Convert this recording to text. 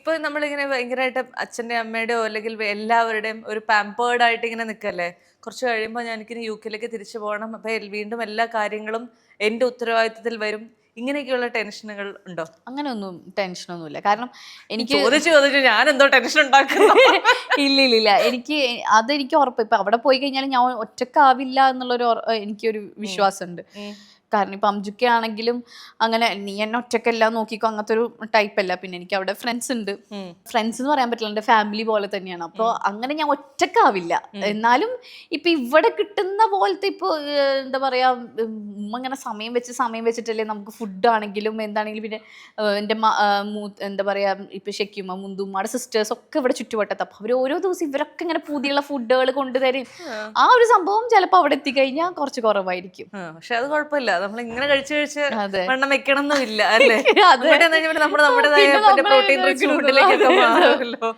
ഇപ്പൊ നമ്മളിങ്ങനെ ഭയങ്കരമായിട്ട് അച്ഛന്റെ അമ്മയുടെയോ അല്ലെങ്കിൽ എല്ലാവരുടെയും ഒരു പാമ്പേർഡ് ആയിട്ട് ഇങ്ങനെ നിൽക്കല്ലേ. കുറച്ച് കഴിയുമ്പോൾ എനിക്കിനി യുകെയിലേക്ക് തിരിച്ചു പോകണം, അപ്പൊ വീണ്ടും എല്ലാ കാര്യങ്ങളും എന്റെ ഉത്തരവാദിത്തത്തിൽ വരും, ഇങ്ങനെയൊക്കെയുള്ള ടെൻഷനുകൾ ഉണ്ടോ? അങ്ങനെയൊന്നും ടെൻഷനൊന്നുമില്ല. കാരണം എനിക്ക് ചോദിച്ചു ചോദിച്ചു ഞാൻ എന്തോ ടെൻഷൻ ഉണ്ടാക്കുന്നു. ഇല്ലില്ലില്ല. അതെനിക്ക് ഉറപ്പ്. ഇപ്പൊ അവിടെ പോയി കഴിഞ്ഞാൽ ഞാൻ ഒറ്റക്കാവില്ല എന്നുള്ളൊരു എനിക്കൊരു ഉം, വിശ്വാസമുണ്ട്. ഉം, കാരണം ഇപ്പൊ അംജുക്ക ആണെങ്കിലും അങ്ങനെ നീ എന്നെ ഒറ്റക്കെല്ലാം നോക്കിക്കോ അങ്ങനത്തെ ഒരു ടൈപ്പല്ല. പിന്നെ എനിക്ക് അവിടെ ഫ്രണ്ട്സ് ഉണ്ട്. ഉം, ഫ്രണ്ട്സ് എന്ന് പറയാൻ പറ്റില്ല, എൻ്റെ ഫാമിലി പോലെ തന്നെയാണ്. അപ്പോൾ ഉം, അങ്ങനെ ഞാൻ ഒറ്റക്കാവില്ല. ഉം. എന്നാലും ഇപ്പൊ ഇവിടെ കിട്ടുന്ന പോലത്തെ ഇപ്പൊ എന്താ പറയാ, ഉമ്മ ഇങ്ങനെ സമയം വെച്ചിട്ടല്ലേ നമുക്ക് ഫുഡ് ആണെങ്കിലും എന്താണെങ്കിലും. പിന്നെ എൻ്റെ എന്താ പറയാ, ഇപ്പൊ ഷെക്കിമ്മ മുന്തുമ്മയുടെ സിസ്റ്റേഴ്സ് ഒക്കെ ഇവിടെ ചുറ്റുവട്ടത്ത്. അപ്പൊ അവർ ഓരോ ദിവസം ഇവരൊക്കെ ഇങ്ങനെ പുതിയുള്ള ഫുഡുകൾ കൊണ്ടുതരും. ആ ഒരു സംഭവം ചിലപ്പോൾ അവിടെ എത്തിക്കഴിഞ്ഞാൽ കുറച്ച് കുറവായിരിക്കും. പക്ഷെ അത് കുഴപ്പമില്ല, നമ്മൾ ഇങ്ങനെ കഴിച്ച് കഴിച്ച് അതെ. വണ്ണം വെക്കണം എന്നില്ല അല്ലേ. അതെ. അങ്ങോട്ട് നമ്മുടെ നമ്മുടേതായ പിന്നെ പ്രോട്ടീൻ റിച്ച് നമ്മളെ ഫുഡിലേക്കൊക്കെ മാറുമല്ലോ.